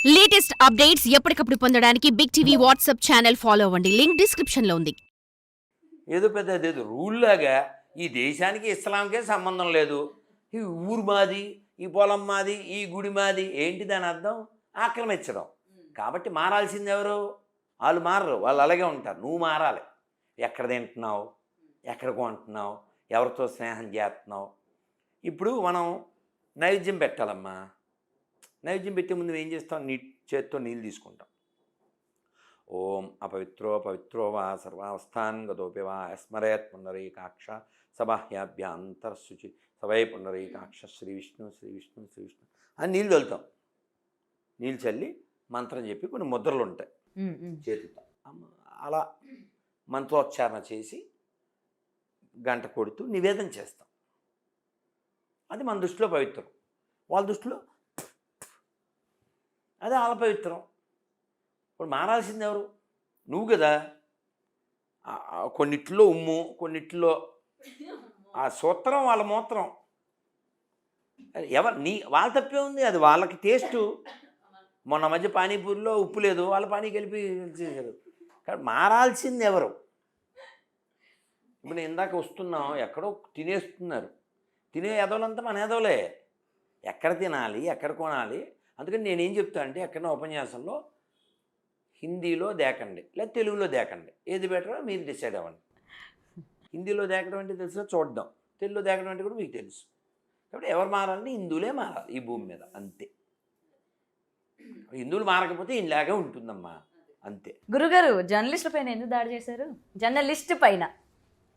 Latest updates ఎప్పటికప్పుడు పొందడానికి Big TV WhatsApp channel follow అవ్వండి. లింక్ డిస్క్రిప్షన్ లో ఉంది. ఏదో పెద్ద అదేదో రూల్ లాగా ఈ దేశానికి ఇస్లాంకే సంబంధం లేదు, ఈ ఊరు మాది, ఈ పొలం మాది, ఈ గుడి మాది, ఏంటి దాని అర్థం? ఆక్రమించడం. కాబట్టి మారాల్సింది ఎవరు? వాళ్ళు మారరు, వాళ్ళు అలాగే ఉంటారు. నువ్వు మారాలి. ఎక్కడ తింటున్నావు, ఎక్కడ కొంటున్నావు, ఎవరితో స్నేహం చేస్తున్నావు. ఇప్పుడు మనం నైవేద్యం పెట్టాలమ్మా. నైవేద్యం పెట్టే ముందు ఏం చేస్తాం? చేత్తో నీళ్ళు తీసుకుంటాం. ఓం అపవిత్రో పవిత్రో వా సర్వావస్థాన్ గతోపి వా స్మరేత్ పుండరీకాక్ష సబాహ్యాభ్యాంతరశుచి సవై పుండరీకాక్ష శ్రీ విష్ణు శ్రీ విష్ణు శ్రీ విష్ణు అని నీళ్ళు చల్లుతాం. నీళ్ళు చల్లి మంత్రం చెప్పి కొన్ని ముద్రలు ఉంటాయి చేతితో, అలా మంత్రోచ్చారణ చేసి గంట కొడుతూ నివేదన చేస్తాం. అది మన దృష్టిలో పవిత్రం, వాళ్ళ దృష్టిలో అదే వాళ్ళ పవిత్రం. ఇప్పుడు మారాల్సింది ఎవరు? నువ్వు కదా. కొన్నిట్లో ఉమ్ము, కొన్నిట్లో ఆ సూత్రం వాళ్ళ మూత్రం. వాళ్ళ తప్పే ఉంది, అది వాళ్ళకి టేస్టు. మొన్న మధ్య పానీపూరిలో ఉప్పు లేదు, వాళ్ళ పానీ కలిపి చేశారు. కాబట్టి మారాల్సింది ఎవరు? ఇప్పుడు ఇందాక వస్తున్నాం, ఎక్కడో తినేస్తున్నారు. తినే ఎదవలంతా మన ఎదవలే. ఎక్కడ తినాలి, ఎక్కడ కొనాలి. అందుకని నేనేం చెప్తా అంటే, ఎక్కడో ఉపన్యాసంలో హిందీలో దేకండి లేదా తెలుగులో దేకండి, ఏది బెటరో మీరు డిసైడ్ అవ్వండి. హిందీలో దేకడం అంటే తెలుసు, చూడడం. తెలుగులో దేకడం అంటే కూడా మీకు తెలుసు. కాబట్టి ఎవరు మారాలంటే హిందువులే మారాలి ఈ భూమి మీద, అంతే. హిందువులు మారకపోతే ఇలాగే ఉంటుందమ్మా, అంతే. గురుగారు, జర్నలిస్టుల పైన ఎందుకు దాడి చేశారు? జర్నలిస్ట్ పైన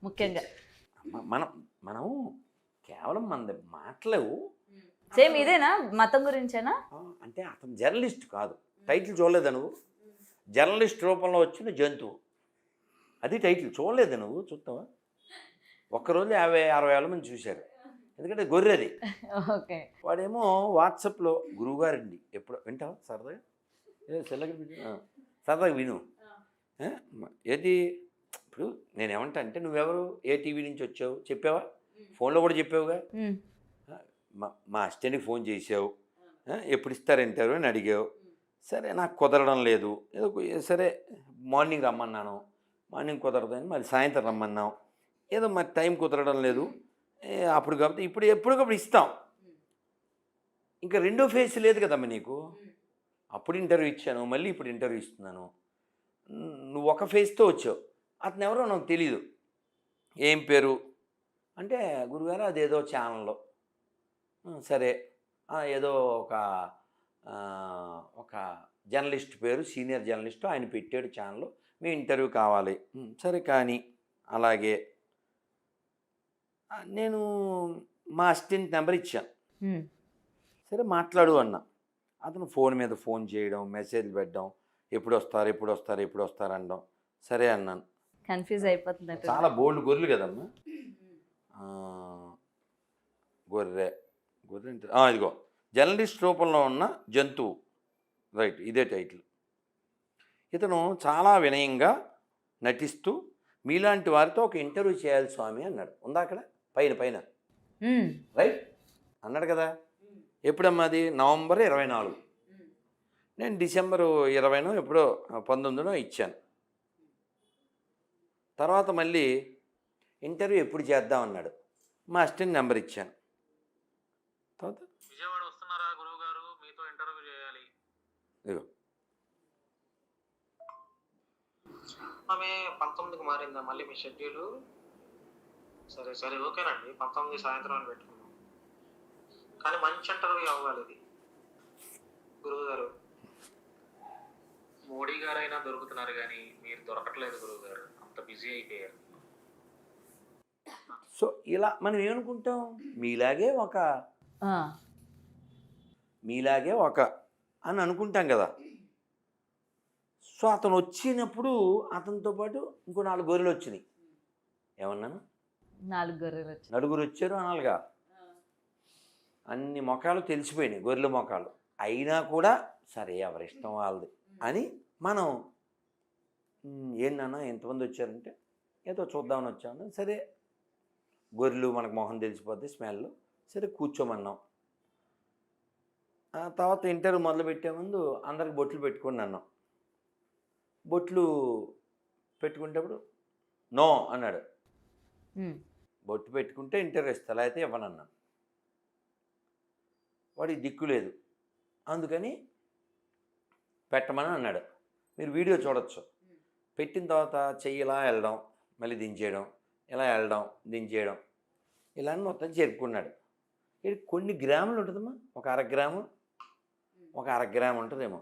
ముఖ్యంగా మనం మనం కేవలం మన మాటలేవు. సేమ్ ఇదేనా, మతం గురించేనా? అంటే అతను జర్నలిస్ట్ కాదు. టైటిల్ చూడలేదా నువ్వు? జర్నలిస్ట్ రూపంలో వచ్చిన జంతువు, అది టైటిల్. చూడలేదు నువ్వు? చూస్తావా? ఒక్కరోజు 50-60 వేల మంది చూశారు, ఎందుకంటే గొర్రెది. ఓకే. వాడేమో వాట్సాప్లో గురువుగారండి ఎప్పుడు వింటావా సరదాగా? సరదాగా విను. ఏది ఇప్పుడు నేనేమంటా అంటే, నువ్వెవరు, ఏ టీవీ నుంచి వచ్చావు చెప్పావా? ఫోన్లో కూడా చెప్పావుగా. మా అసిస్టెంట్కి ఫోన్ చేసావు, ఎప్పుడు ఇస్తారు ఇంటర్వ్యూ అని అడిగావు. సరే నాకు కుదరడం లేదు, ఏదో సరే మార్నింగ్ రమ్మన్నాను, మార్నింగ్ కుదరదని మళ్ళీ సాయంత్రం రమ్మన్నాం, ఏదో మరి టైం కుదరడం లేదు అప్పుడు. కాబట్టి ఎప్పటికప్పుడు ఇస్తాం. ఇంకా రెండో ఫేస్ లేదు కదమ్మా నీకు. అప్పుడు ఇంటర్వ్యూ ఇచ్చాను, మళ్ళీ ఇప్పుడు ఇంటర్వ్యూ ఇస్తున్నాను. నువ్వు ఒక ఫేస్తో వచ్చావు, అతను ఎవరో నాకు తెలీదు. ఏం పేరు అంటే, గురుగారు అదేదో ఛానల్లో. సరే ఏదో ఒక జర్నలిస్ట్ పేరు, సీనియర్ జర్నలిస్ట్, ఆయన పెట్టాడు ఛానల్, మీ ఇంటర్వ్యూ కావాలి. సరే కానీ అలాగే నేను మా అసిస్టెంట్ నెంబర్ ఇచ్చాను. సరే మాట్లాడు అన్నా. అతను ఫోన్ మీద ఫోన్ చేయడం, మెసేజ్లు పెట్టడం, ఎప్పుడు వస్తారు అనడం. సరే అన్నాను. కన్ఫ్యూజ్ అయిపోతుంది. చాలా బోల్డ్ గొర్రెలు కదమ్మా. గొర్రె ఇదిగో జర్నలిస్ట్ రూపంలో ఉన్న జంతువు, రైట్, ఇదే టైటిల్. ఇతను చాలా వినయంగా నటిస్తూ మీలాంటి వారితో ఒక ఇంటర్వ్యూ చేయాలి స్వామి అన్నాడు. ఉందా అక్కడ పైన రైట్ అన్నాడు కదా. ఎప్పుడమ్మా అది? నవంబర్ 24. నేను డిసెంబర్ 20 ఎప్పుడో 19 ఇచ్చాను. తర్వాత మళ్ళీ ఇంటర్వ్యూ ఎప్పుడు చేద్దాం అన్నాడు. మా అసిస్టెంట్ నెంబర్ ఇచ్చాను. తర్వాత విజయవాడ వస్తున్నారా గురువు గారు, మీతో ఇంటర్వ్యూ చేయాలి. ఇదిగో ఆమె 19కి మారిందా మళ్ళీ మీ షెడ్యూల్? సరే ఓకేనండి, 19 సాయంత్రం పెట్టుకున్నాం. కానీ మంచి ఇంటర్వ్యూ అవ్వాలి ఇది గురువు గారు. మోడీ గారైనా దొరుకుతున్నారు కానీ మీరు దొరకట్లేదు గురువు గారు, అంత బిజీ అయిపోయారు. సో ఇలా మనం ఏమనుకుంటాం, మీలాగే ఒక అని అనుకుంటాం కదా. సో అతను వచ్చినప్పుడు అతనితో పాటు ఇంకో 4 గొర్రెలు వచ్చినాయి. ఏమన్నాను? 4 గొర్రెలు వచ్చాయి. నలుగురు వచ్చారు అనాలిగా. అన్ని మొఖాలు తెలిసిపోయినాయి, గొర్రెల మొఖాలు. అయినా కూడా సరే ఎవరిష్టం వాళ్ళది అని మనం, ఏంటన్నా ఎంతమంది వచ్చారంటే, ఏదో చూద్దామని వచ్చాను. సరే గొర్రెలు మనకు మొహం తెలిసిపోద్ది, స్మెల్. సరే కూర్చోమన్నాం. ఆ తర్వాత ఇంటర్వ్యూ మొదలుపెట్టే ముందు అందరికి బొట్లు పెట్టుకుని అన్నాం. బొట్లు పెట్టుకునేటప్పుడు నో అన్నాడు. బొట్టు పెట్టుకుంటే ఇంటర్వ్యూ ఇస్తా, లేకపోతే ఇవ్వనన్నాను. వాడికి దిక్కు లేదు, అందుకని పెట్టమని అన్నాడు. మీరు వీడియో చూడొచ్చు. పెట్టిన తర్వాత చెయ్యి ఇలా వెళ్ళడం, మళ్ళీ దించేయడం, ఇలా వెళ్ళడం, దించేయడం, ఇలా మొత్తం చేరుకున్నాడు. ఇది కొన్ని గ్రాములు ఉంటుందమ్మా, ఒక 1/2 గ్రాము, ఒక 1/2 గ్రాము ఉంటుందేమో.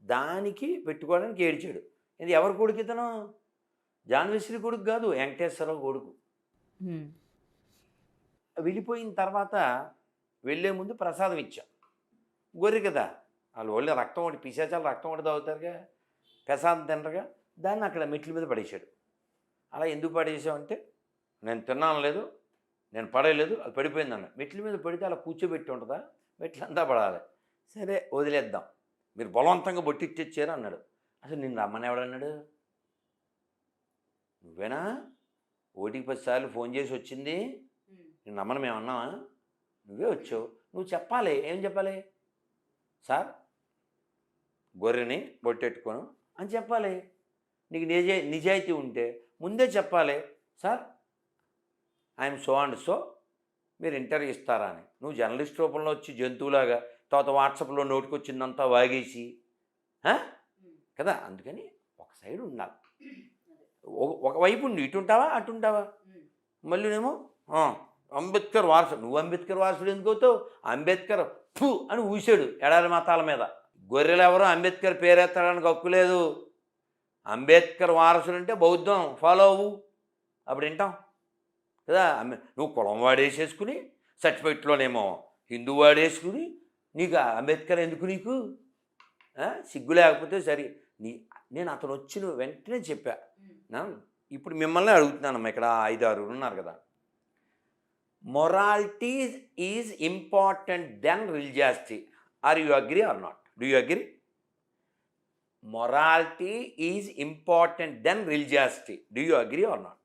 దానికి పెట్టుకోవడానికి ఏడ్చాడు. ఇది ఎవరి కొడుకు ఇతను? జాన్విశ్రీ కొడుకు కాదు, వెంకటేశ్వరరావు కొడుకు. వెళ్ళిపోయిన తర్వాత వెళ్ళే ముందు ప్రసాదం ఇచ్చాం. గొర్రె కదా, వాళ్ళు ఒళ్ళో రక్తం ఒకటి పిశాచాలు రక్తం ఒకటి తాగుతారుగా, ప్రసాదం తినరుగా. దాన్ని అక్కడ మెట్ల మీద పడేశాడు. అలా ఎందుకు పడేసామంటే, నేను తిన్నాను లేదు, నేను పడేయలేదు, అది పడిపోయిందన్న. మెట్ల మీద పడితే అలా కూర్చోబెట్టి ఉంటుందా, మెట్లంతా పడాలి. సరే వదిలేద్దాం, మీరు బలవంతంగా బొట్టిచ్చేచ్చారు అన్నాడు. అసలు నిన్ను రమ్మని ఎవడన్నాడు? నువ్వేనా? 1కి 10 సార్లు ఫోన్ చేసి వచ్చింది, నిన్ను రమ్మని మేము అన్నావా? నువ్వే వచ్చావు, నువ్వు చెప్పాలి. ఏం చెప్పాలి? సార్ గొర్రెని బొట్టెట్టుకోను అని చెప్పాలి. నీకు నిజాయితీ ఉంటే ముందే చెప్పాలి. Sir I'm so and so, మీరు ఇంటర్వ్యూ ఇస్తారా అని. నువ్వు జర్నలిస్ట్ రూపంలో వచ్చి జంతువులాగా తర్వాత వాట్సాప్లో నోటికొచ్చిందంతా వాగేసి కదా. అందుకని ఒక సైడ్ ఉండాలి. ఒకవైపు ఉండి ఇటు ఉంటావా అటు ఉంటావా? మళ్ళీనేమో అంబేద్కర్ వారసుడు. నువ్వు అంబేద్కర్ వారసుడు ఎందుకు అవుతావు? అంబేద్కర్ ఫు అని ఊసాడు ఎడారి మతాల మీద. గొర్రెలు ఎవరో అంబేద్కర్ పేరెత్తడానికి హక్కు లేదు. అంబేద్కర్ వారసుడు అంటే బౌద్ధం ఫాలో అవ్వు, అప్పుడు వింటాం కదా. నువ్వు కులం వాడేసేసుకుని సర్టిఫికెట్లోనేమో హిందూ వాడేసుకుని నీకు అంబేద్కర్ ఎందుకు? నీకు సిగ్గు లేకపోతే సరే. నేను అతను వచ్చిన వెంటనే చెప్పా. ఇప్పుడు మిమ్మల్ని అడుగుతున్నానమ్మా, ఇక్కడ 5-6 ఉన్నారు కదా. Morality is important then religiosity. Or you agree or not? Do you agree? Morality is important then religiosity. Do you agree or not?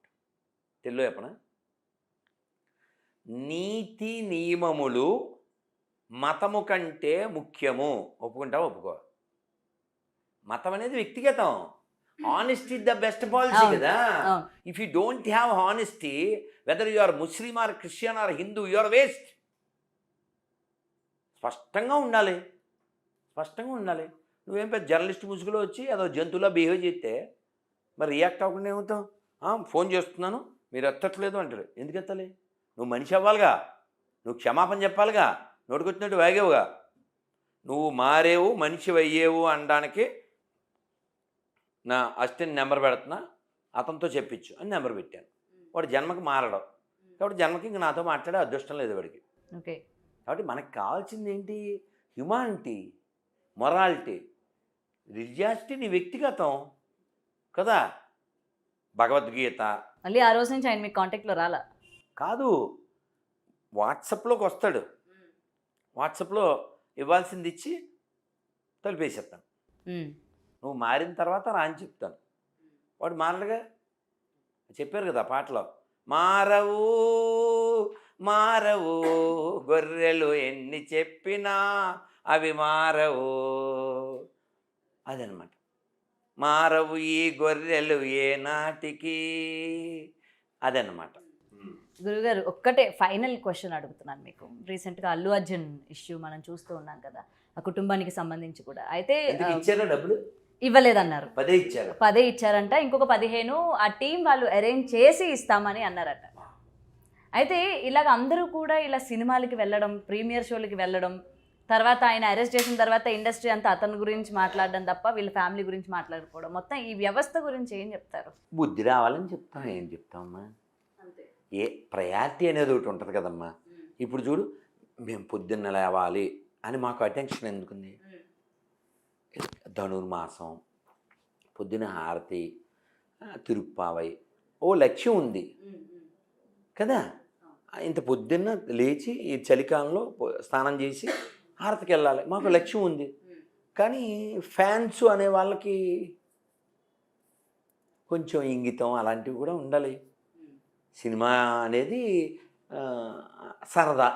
Telugu చెప్పనా? నీతి నియమములు మతము కంటే ముఖ్యము. ఒప్పుకుంటావా? ఒప్పుకో. మతం అనేది వ్యక్తిగతం. ఆనెస్టీ ద బెస్ట్ పాలసీ కదా. If you don't have honesty, whether you are Muslim or Christian or Hindu, you are waste. స్పష్టంగా ఉండాలి, స్పష్టంగా ఉండాలి. నువ్వేం పెద్ద జర్నలిస్ట్ ముసుగులో వచ్చి ఏదో జంతువులా బిహేవ్ చేస్తే మరి రియాక్ట్ అవ్వకుండా ఏమవుతావు? ఫోన్ చేస్తున్నాను మీరు ఎత్తట్లేదు అంటాడు. ఎందుకు ఎత్తాలి? నువ్వు మనిషి అవ్వాలిగా, నువ్వు క్షమాపణ చెప్పాలిగా, నోటికొచ్చినట్టు వాగేవుగా. నువ్వు మారేవు మనిషి అయ్యేవు అనడానికి నా అసిస్టెంట్ నెంబర్ పెడుతున్నా, అతనితో చెప్పించు అని నెంబర్ పెట్టాను. వాడు జన్మకి మారడం కాబట్టి జన్మకి ఇంక నాతో మాట్లాడే అదృష్టం లేదు వాడికి. ఓకే. కాబట్టి మనకు కావాల్సింది ఏంటి? Humanity, morality. రిలీజియాసిటీ నీ వ్యక్తిగతం కదా. భగవద్గీత మళ్ళీ ఆ రోజు నుంచి ఆయన మీ కాంటాక్ట్లో రాలా? కాదు, వాట్సాప్లోకి వస్తాడు. వాట్సాప్లో ఇవ్వాల్సింది ఇచ్చి తలిపేసేస్తాను. నువ్వు మారిన తర్వాత రా అని చెప్తాను. వాడు మారడుగా. చెప్పారు కదా పాటలో, మారవు మారవు గొర్రెలు ఎన్ని చెప్పినా అవి మారవు. అదనమాట. మారవు ఈ గొర్రెలు ఏ నాటికి, అదనమాట. గురుగారు ఒక్కటే ఫైనల్ క్వశ్చన్ అడుగుతున్నాను మీకు. రీసెంట్గా అల్లు అర్జున్ ఇష్యూ మనం చూస్తూ ఉన్నాం కదా, ఆ కుటుంబానికి సంబంధించి కూడా. అయితే ఇచ్చారా డబ్బులు? ఇవ్వలేదన్నారు. 10 ఇచ్చారు. 10 ఇచ్చారంట. ఇంకొక 15 ఆ టీం వాళ్ళు అరేంజ్ చేసి ఇస్తామని అన్నారట. అయితే ఇలాగ అందరూ కూడా ఇలా సినిమాలకి వెళ్ళడం, ప్రీమియర్ షోలకి వెళ్ళడం, తర్వాత ఆయన అరెస్ట్ చేసిన తర్వాత ఇండస్ట్రీ అంతా అతని గురించి మాట్లాడడం తప్ప వీళ్ళ ఫ్యామిలీ గురించి మాట్లాడుకోవడం, మొత్తం ఈ వ్యవస్థ గురించి ఏం చెప్తారు? బుద్ధి రావాలని చెప్తాం. ఏం చెప్తామమ్మా? ఏ ప్రయారిటీ అనేది ఒకటి ఉంటుంది కదమ్మా. ఇప్పుడు చూడు, మేము పొద్దున్న లేవాలి అని మాకు అటెన్షన్ ఎందుకుంది? ధనుర్మాసం, పొద్దున హారతి, తిరుప్పావై, ఓ లక్ష్యం ఉంది కదా. ఇంత పొద్దున్న లేచి ఈ చలికాలంలో స్నానం చేసి హారతికి వెళ్ళాలి, మాకు లక్ష్యం ఉంది. కానీ ఫ్యాన్స్ అనే వాళ్ళకి కొంచెం ఇంగితం అలాంటివి కూడా ఉండాలి. సినిమా అనేది సరదా.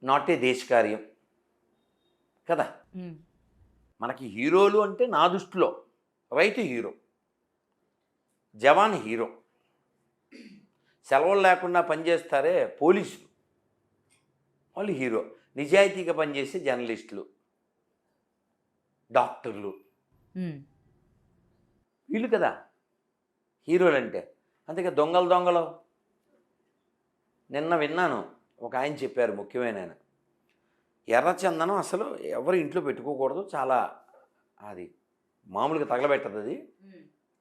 నాట్ ఏ దేశ కార్యం కదా. ఉమ్. మనకి హీరోలు అంటే నా దృష్టిలో రైతు హీరో, జవాన్ హీరో, సెలవులు లేకుండా పనిచేస్తారే పోలీసులు వాళ్ళు హీరో, నిజాయితీగా పనిచేసే జర్నలిస్టులు, డాక్టర్లు ఉమ్. వీళ్ళు కదా హీరోలు అంటే. అంతేగా దొంగలు నిన్న విన్నాను, ఒక ఆయన చెప్పారు, ముఖ్యమైన ఆయన, ఎర్రచందనం అసలు ఎవరు ఇంట్లో పెట్టుకోకూడదు, చాలా అది మామూలుగా తగలబెట్టదు, అది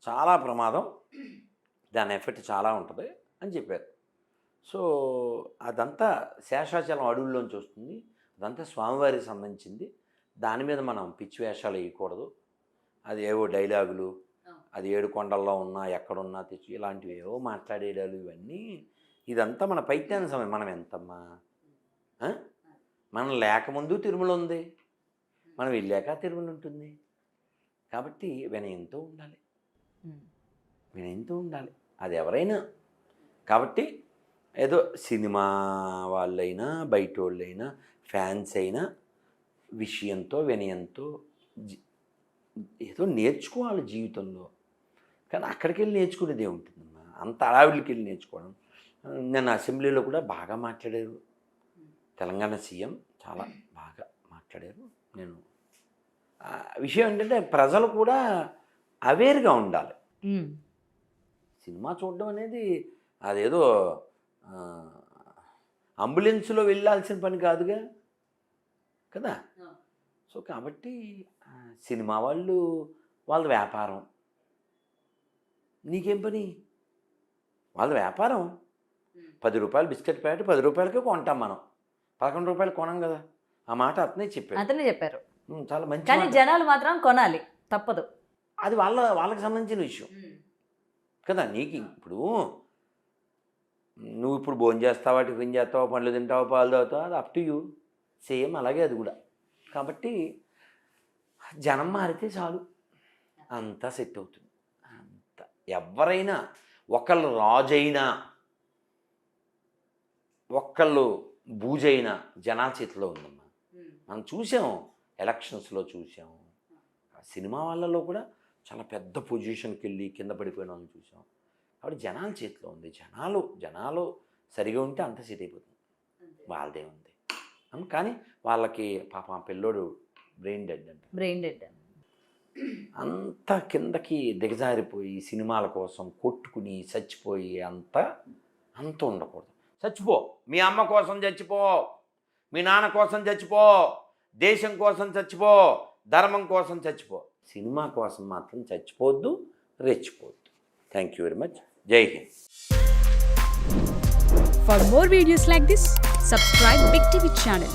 చాలా ప్రమాదం, దాని ఎఫెక్ట్ చాలా ఉంటుంది అని చెప్పారు. సో అదంతా శేషాచలం అడవుల్లోంచి వస్తుంది, అదంతా స్వామివారికి సంబంధించింది, దాని మీద మనం పిచ్చి వేషాలు వేయకూడదు, అది ఏవో డైలాగులు, అది 7 కొండల్లో ఉన్నా ఎక్కడున్నా తెచ్చి ఇలాంటివి ఏవో మాట్లాడేడాలు ఇవన్నీ, ఇదంతా మన పైత్యాన సమయం. మనం ఎంతమ్మా, మనం లేకముందు తిరుమల ఉంది, మనం వెళ్ళాక తిరుమల ఉంటుంది. కాబట్టి వినయంతో ఉండాలి, వినయంతో ఉండాలి, అది ఎవరైనా. కాబట్టి ఏదో సినిమా వాళ్ళైనా బయట వాళ్ళైనా ఫ్యాన్స్ అయినా విషయంతో వినయంతో ఏదో నేర్చుకోవాలి జీవితంలో. కానీ అక్కడికి వెళ్ళి నేర్చుకునేది ఏముంటుందమ్మా, అంత అడవికి వెళ్ళి నేర్చుకోవడం. నేను అసెంబ్లీలో కూడా బాగా మాట్లాడారు, తెలంగాణ సీఎం చాలా బాగా మాట్లాడారు. నేను విషయం ఏంటంటే ప్రజలు కూడా అవేర్గా ఉండాలి. సినిమా చూడడం అనేది అదేదో అంబులెన్స్లో వెళ్ళాల్సిన పని కాదుగా కదా. సో కాబట్టి సినిమా వాళ్ళు వాళ్ళ వ్యాపారం, నీకేం పని, వాళ్ళ వ్యాపారం. 10 రూపాయలు బిస్కెట్ ప్యాకెట్ 10 రూపాయలకే కొంటాం మనం, 11 రూపాయలు కొనం కదా. ఆ మాట అతనే చెప్పారు. చాలా మంచి, కానీ జనాలు మాత్రం కొనాలి, తప్పదు. అది వాళ్ళకి సంబంధించిన విషయం కదా. నీకు ఇప్పుడు నువ్వు ఇప్పుడు భోజనం చేస్తావా, టిఫిన్ చేస్తావా, పండ్లు తింటావా, పాలు తాగుతావా, అది అప్ టు యూ. సేమ్ అలాగే అది కూడా. కాబట్టి జనం మారితే చాలు, అంతా సెట్ అవుతుంది. అంత ఎవరైనా, ఒకళ్ళు రాజైనా ఒకళ్ళు బూజైనా జనాల చేతిలో ఉందమ్మా. మనం చూసాం, ఎలక్షన్స్లో చూసాం, సినిమా వాళ్ళలో కూడా చాలా పెద్ద పొజిషన్కి వెళ్ళి కింద పడిపోయిన వాళ్ళని చూసాం. కాబట్టి జనాల చేతిలో ఉంది. జనాలు సరిగా ఉంటే అంత సెట్ అయిపోతుంది, వాళ్ళదే ఉంది. కానీ వాళ్ళకి పాపం పిల్లోడు బ్రెయిన్ డెడ్ అంత కిందకి దిగజారిపోయి సినిమాల కోసం కొట్టుకుని చచ్చిపోయి అంత ఉండకూడదు. చచ్చిపో, మీ అమ్మ కోసం చచ్చిపో, మీ నాన్న కోసం చచ్చిపో, దేశం కోసం చచ్చిపో, ధర్మం కోసం చచ్చిపో, సినిమా కోసం మాత్రం చచ్చిపోవద్దు, రెచ్చిపోవద్దు. Thank you very much. జై Hind. For more videos like this, subscribe Big TV channel.